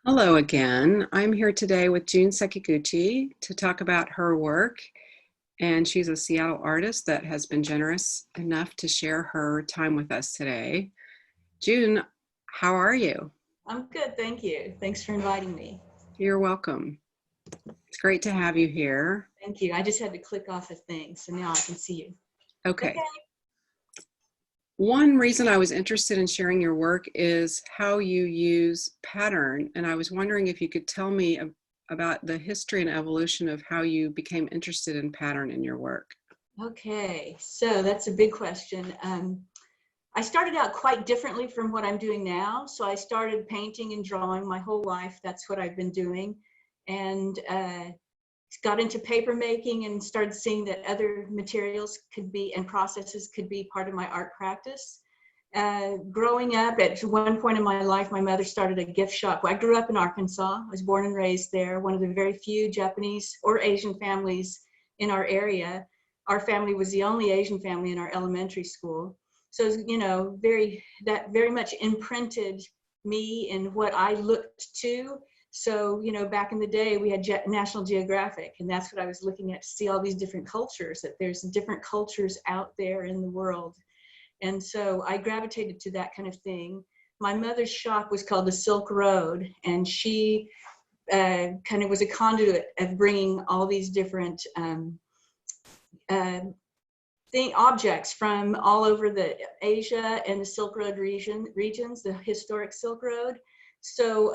Hello again. I'm here today with June Sekiguchi to talk about her work. And she's a Seattle artist that has been generous enough to share her time with us today. June, how are you? I'm good, thank you. Thanks for inviting me. You're welcome. It's great to have you here. Thank you. I just had to click off a thing, so now I can see you. Okay. One reason I was interested in sharing your work is how you use pattern. And I was wondering if you could tell me about the history and evolution of how you became interested in pattern in your work. Okay, so that's a big question. I started out quite differently from what I'm doing now. So I started painting and drawing my whole life. That's what I've been doing. And got into paper making and started seeing that other materials could be and processes could be part of my art practice. Growing up, at one point in my life, my mother started a gift shop. I grew up in Arkansas. I was born and raised there, one of the very few Japanese or Asian families in our area. Our family was the only Asian family in our elementary school. So, that very much imprinted me in what I looked to. So, back in the day, we had National Geographic, and that's what I was looking at to see all these different cultures, that there's different cultures out there in the world. And so I gravitated to that kind of thing. My mother's shop was called the Silk Road, and she kind of was a conduit of bringing all these different objects from all over the Asia and the Silk Road regions, the historic Silk Road. So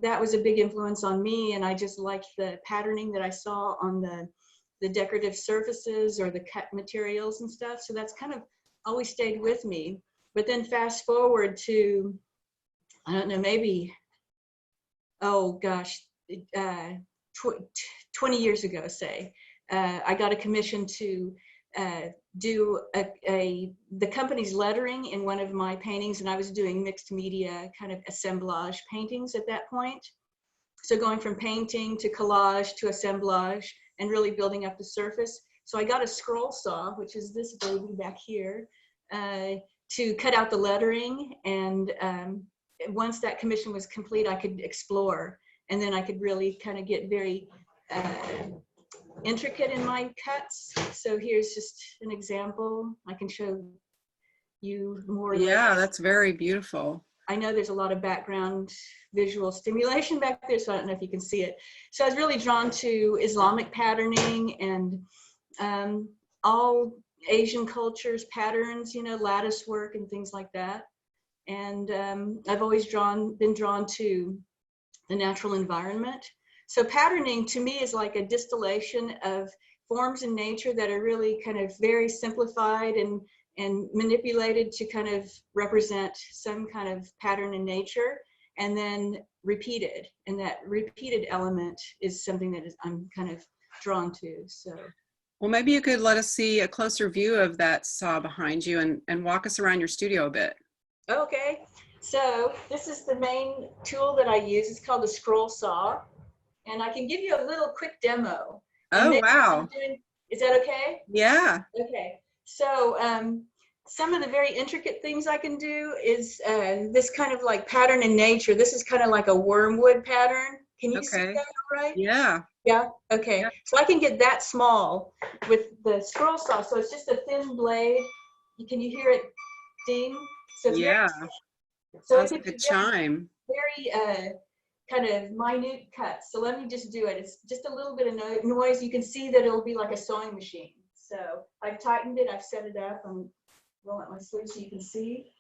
that was a big influence on me, and I just liked the patterning that I saw on the decorative surfaces or the cut materials and stuff. So that's kind of always stayed with me. But then fast forward to, I don't know, maybe, oh gosh, 20 years ago, say, I got a commission to do the company's lettering in one of my paintings, and I was doing mixed media kind of assemblage paintings at that point. So going from painting to collage to assemblage and really building up the surface. So I got a scroll saw, which is this baby back here, to cut out the lettering. And once that commission was complete, I could explore, and then I could really kind of get very intricate in my cuts. So here's just an example. I can show you more. Yeah, that's very beautiful. I know there's a lot of background visual stimulation back there, so I don't know if you can see it. So I was really drawn to Islamic patterning and all Asian cultures, patterns, lattice work and things like that. And I've always been drawn to the natural environment. So patterning to me is like a distillation of forms in nature that are really kind of very simplified and manipulated to kind of represent some kind of pattern in nature, and then repeated. And that repeated element is something that I'm kind of drawn to. So, well, maybe you could let us see a closer view of that saw behind you and walk us around your studio a bit. Okay, so this is the main tool that I use. It's called the scroll saw. And I can give you a little quick demo. Oh, wow. Is that okay? Yeah. Okay. So some of the very intricate things I can do is this kind of like pattern in nature. This is kind of like a wormwood pattern. Can you see that all right? Yeah. Yeah. Okay. Yeah. So I can get that small with the scroll saw. So it's just a thin blade. Can you hear it ding? So it's yeah. Sounds like a chime. Very kind of minute cuts. So let me just do it. It's just a little bit of noise. You can see that it'll be like a sewing machine. So I've tightened it. I've set it up. I'm rolling up my sleeve so you can see.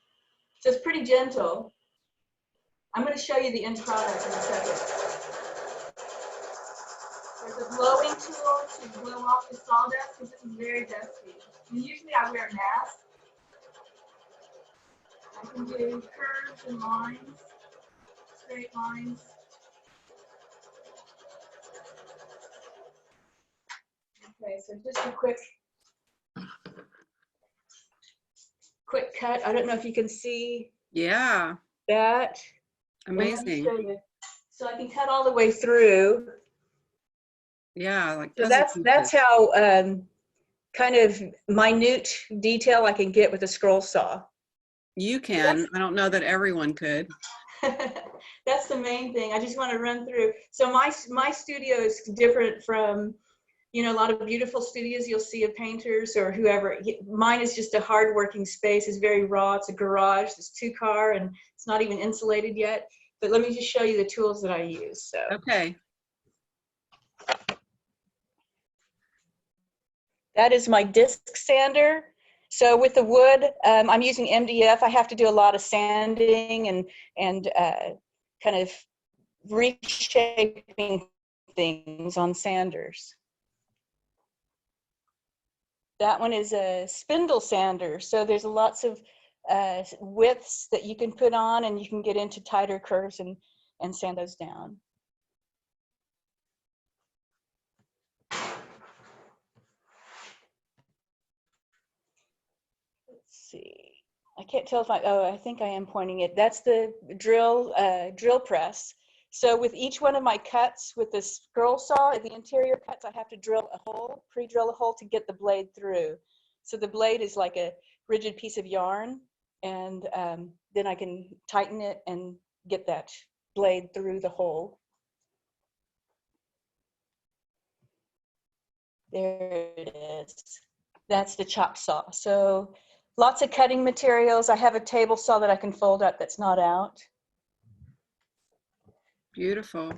So it's pretty gentle. I'm going to show you the end product in a second. There's a blowing tool to blow off the sawdust because this is very dusty. And usually I wear a mask. I can do curves and lines, straight lines. Okay, so just a quick cut. I don't know if you can see. Yeah. That. Amazing. So I can cut all the way through. Yeah, like so that's how kind of minute detail I can get with a scroll saw. You can. I don't know that everyone could. That's the main thing. I just want to run through. So my studio is different from, you know, a lot of beautiful studios you'll see of painters or whoever. Mine is just a hard working space. It's very raw. It's a garage. It's 2-car and it's not even insulated yet. But let me just show you the tools that I use. So Okay. that is my disc sander. So with the wood, I'm using MDF. I have to do a lot of sanding and kind of reshaping things on sanders. That one is a spindle sander. So there's lots of widths that you can put on, and you can get into tighter curves and sand those down. Let's see. I can't tell if I think I am pointing it. That's the drill press. So with each one of my cuts with the scroll saw, the interior cuts, I have to drill a hole, pre-drill a hole to get the blade through. So the blade is like a rigid piece of yarn, and then I can tighten it and get that blade through the hole. There it is. That's the chop saw. So lots of cutting materials. I have a table saw that I can fold up that's not out. Beautiful.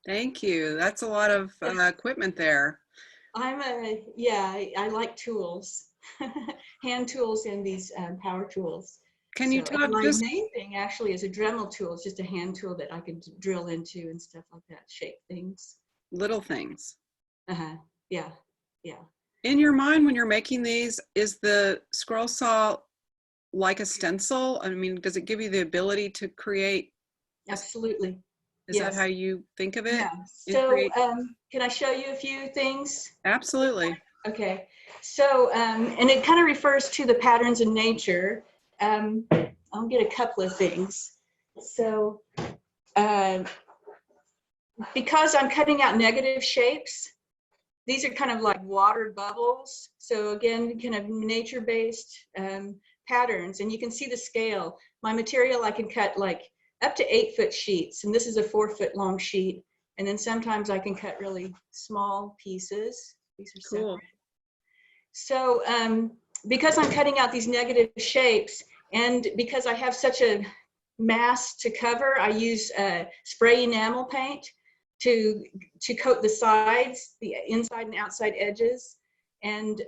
Thank you. That's a lot of equipment there. I like tools, hand tools and these power tools. Can you talk my just main thing actually is a Dremel tool. It's just a hand tool that I can drill into and stuff like that, shape things. little things? Yeah. In your mind, when you're making these, is the scroll saw like a stencil? I mean, does it give you the ability to create? Absolutely. Is that how you think of it? Yeah. So can I show you a few things? Absolutely. Okay. So, and it kind of refers to the patterns in nature. I'll get a couple of things. So, because I'm cutting out negative shapes, these are kind of like water bubbles. So again, kind of nature-based patterns, and you can see the scale. My material, I can cut like up to 8-foot sheets, and this is a 4-foot long sheet. And then sometimes I can cut really small pieces. These are Cool. separate. So because I'm cutting out these negative shapes, and because I have such a mass to cover, I use spray enamel paint to coat the sides, the inside and outside edges. And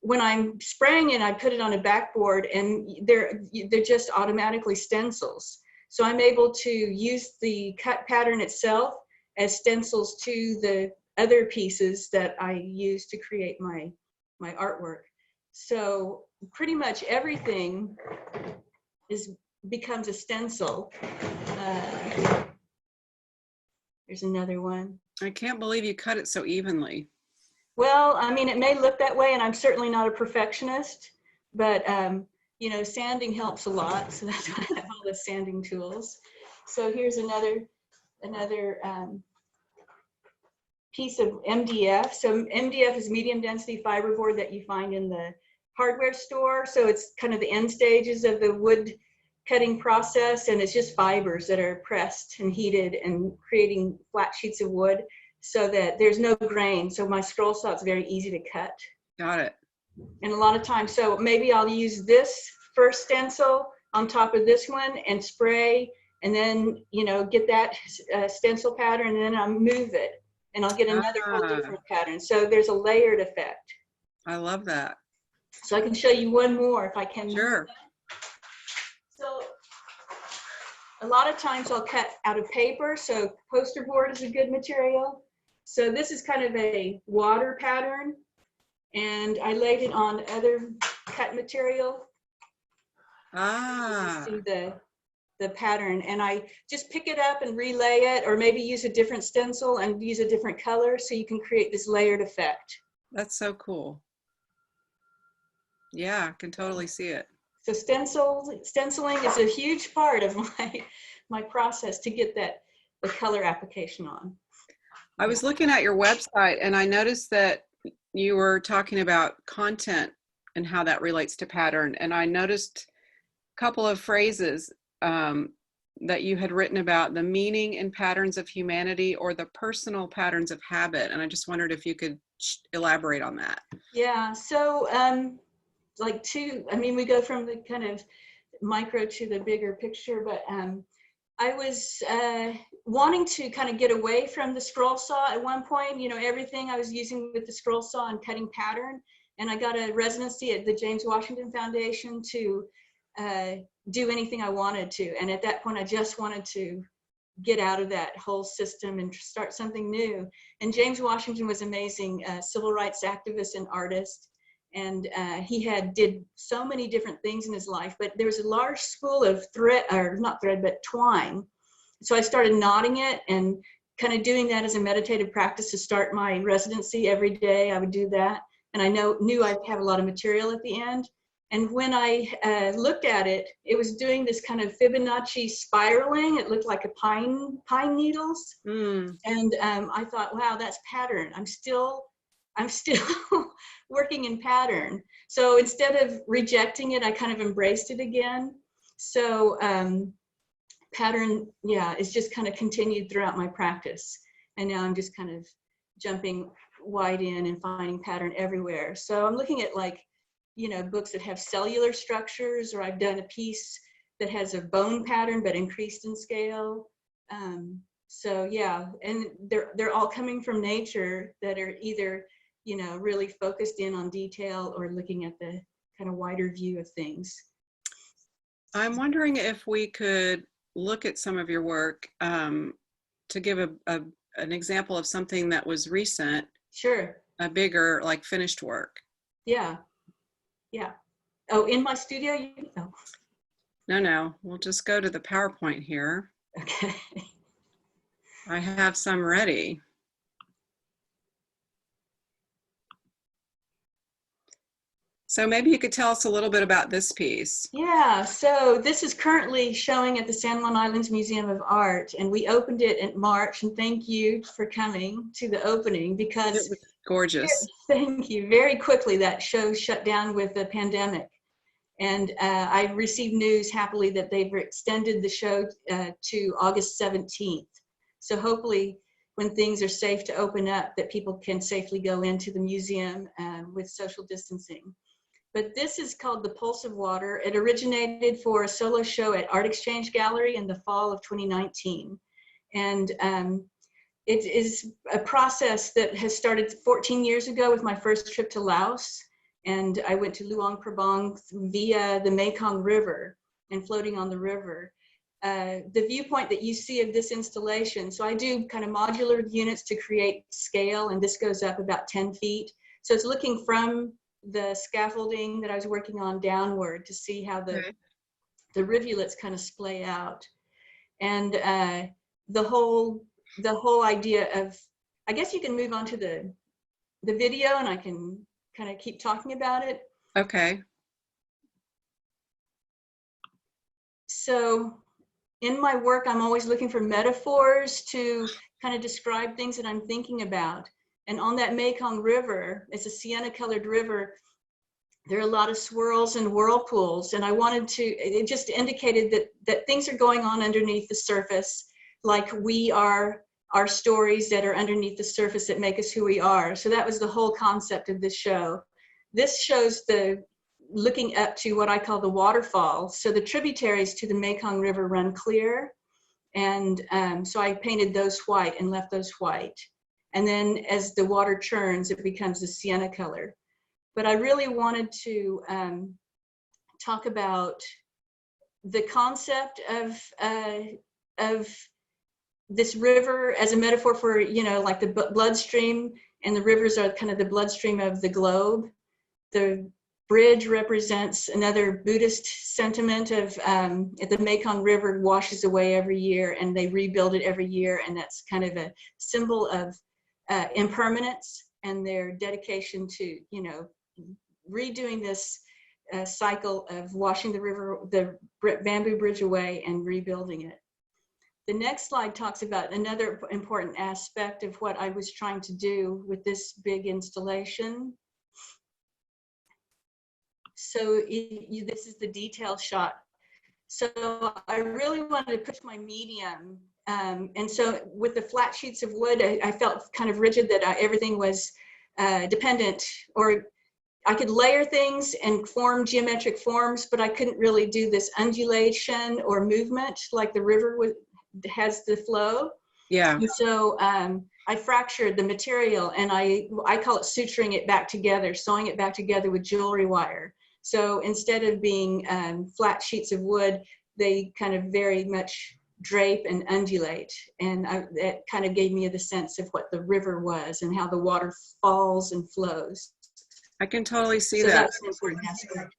when I'm spraying it, I put it on a backboard, and they're just automatically stencils. So I'm able to use the cut pattern itself as stencils to the other pieces that I use to create my artwork. So pretty much everything becomes a stencil. There's another one. I can't believe you cut it so evenly. Well, I mean, it may look that way, and I'm certainly not a perfectionist, but you know, sanding helps a lot. So that's why I have all the sanding tools. So here's another piece of MDF. So MDF is medium density fiberboard that you find in the hardware store. So it's kind of the end stages of the wood cutting process, and it's just fibers that are pressed and heated and creating flat sheets of wood so that there's no grain. So my scroll saw is very easy to cut. Got it. And a lot of times, so maybe I'll use this first stencil on top of this one and spray, and then, you know, get that stencil pattern, and then I'll move it, and I'll get another whole different pattern. So there's a layered effect. I love that. So I can show you one more if I can. Sure. So a lot of times I'll cut out of paper. So poster board is a good material. So this is kind of a water pattern, and I laid it on other cut material. You see the pattern, and I just pick it up and relay it, or maybe use a different stencil and use a different color, so you can create this layered effect. That's so cool. Yeah, I can totally see it. So stenciling is a huge part of my process to get the color application on. I was looking at your website, and I noticed that you were talking about content and how that relates to pattern. And I noticed a couple of phrases. that you had written about the meaning and patterns of humanity or the personal patterns of habit. And I just wondered if you could elaborate on that. Yeah, so I mean, we go from the kind of micro to the bigger picture, but I was wanting to kind of get away from the scroll saw at one point. You know, everything I was using with the scroll saw and cutting pattern. And I got a residency at the James Washington Foundation to do anything I wanted to. And at that point, I just wanted to get out of that whole system and start something new. And James Washington was amazing, civil rights activist and artist. And he did so many different things in his life, but there was a large spool of twine. So I started knotting it and kind of doing that as a meditative practice to start my residency every day. I would do that. And I knew I'd have a lot of material at the end. And when I looked at it, it was doing this kind of Fibonacci spiraling. It looked like a pine needles. Mm. And I thought, wow, that's pattern. I'm still working in pattern. So instead of rejecting it, I kind of embraced it again. So pattern, yeah, it's just kind of continued throughout my practice. And now I'm just kind of jumping wide in and finding pattern everywhere. So I'm looking at, like, you know, books that have cellular structures, or I've done a piece that has a bone pattern but increased in scale. So yeah, and they're all coming from nature, that are either, you know, really focused in on detail or looking at the kind of wider view of things. I'm wondering if we could look at some of your work to give an example of something that was recent. Sure. A bigger, like, finished work. Yeah. Yeah. Oh, in my studio? Oh. No, we'll just go to the PowerPoint here. Okay. I have some ready. So maybe you could tell us a little bit about this piece. Yeah, so this is currently showing at the San Juan Islands Museum of Art, and we opened it in March, and thank you for coming to the opening, because it was gorgeous. Thank you. Very quickly, that show shut down with the pandemic. And I received news happily that they've extended the show to August 17th. So hopefully, when things are safe to open up, that people can safely go into the museum with social distancing. But this is called The Pulse of Water. It originated for a solo show at Art Exchange Gallery in the fall of 2019. And it is a process that has started 14 years ago with my first trip to Laos. And I went to Luang Prabang via the Mekong River and floating on the river. The viewpoint that you see of this installation, so I do kind of modular units to create scale, and this goes up about 10 feet. So it's looking from the scaffolding that I was working on downward to see how the rivulets kind of splay out. And the whole idea of, I guess you can move on to the video and I can kind of keep talking about it. Okay. So in my work, I'm always looking for metaphors to kind of describe things that I'm thinking about. And on that Mekong River, it's a sienna colored river, there are a lot of swirls and whirlpools. And I wanted to, it just indicated that things are going on underneath the surface, like we are our stories that are underneath the surface that make us who we are. So that was the whole concept of this show. This shows the looking up to what I call the waterfall. So the tributaries to the Mekong River run clear. And so I painted those white and left those white. And then as the water churns, it becomes a sienna color. But I really wanted to talk about the concept of this river as a metaphor for, you know, like the bloodstream, and the rivers are kind of the bloodstream of the globe. The bridge represents another Buddhist sentiment of the Mekong River washes away every year and they rebuild it every year. And that's kind of a symbol of impermanence and their dedication to, you know, redoing this cycle of washing the river, the bamboo bridge away and rebuilding it. The next slide talks about another important aspect of what I was trying to do with this big installation. So this is the detail shot. So I really wanted to push my medium. And so with the flat sheets of wood, I felt kind of rigid that everything was dependent, or I could layer things and form geometric forms, but I couldn't really do this undulation or movement like the river has the flow. Yeah. And so I fractured the material, and I call it suturing it back together, sewing it back together with jewelry wire. So instead of being flat sheets of wood, they kind of very much drape and undulate. And that kind of gave me the sense of what the river was and how the water falls and flows. I can totally see So that. that's an important aspect.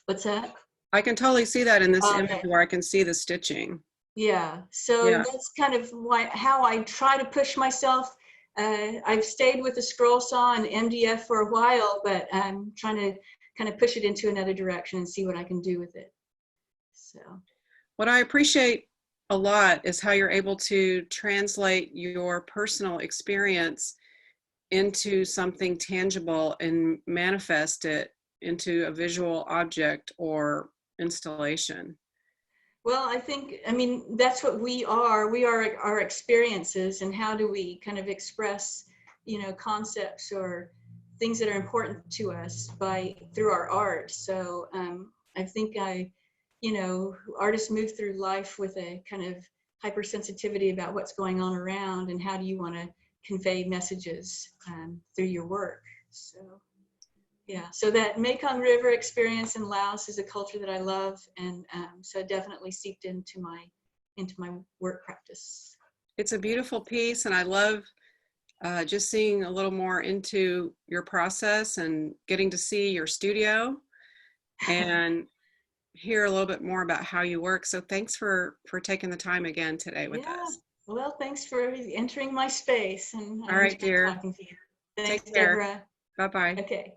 What's that? I can totally see that in this image Okay. where I can see the stitching. Yeah, so Yeah. that's kind of how I try to push myself. I've stayed with the scroll saw and MDF for a while, but I'm trying to kind of push it into another direction and see what I can do with it. So. What I appreciate a lot is how you're able to translate your personal experience into something tangible and manifest it into a visual object or installation. Well, I mean, that's what we are. We are our experiences, and how do we kind of express, concepts or things that are important to us through our art. So I think artists move through life with a kind of hypersensitivity about what's going on around, and how do you want to convey messages through your work. So. Yeah, so that Mekong River experience in Laos is a culture that I love, and so it definitely seeped into my work practice. It's a beautiful piece, and I love just seeing a little more into your process and getting to see your studio and hear a little bit more about how you work. So thanks for taking the time again today with Yeah, us. well, thanks for entering my space, and All I right, enjoyed dear. talking to you. Thanks, Take care. Deborah. Bye-bye. Okay.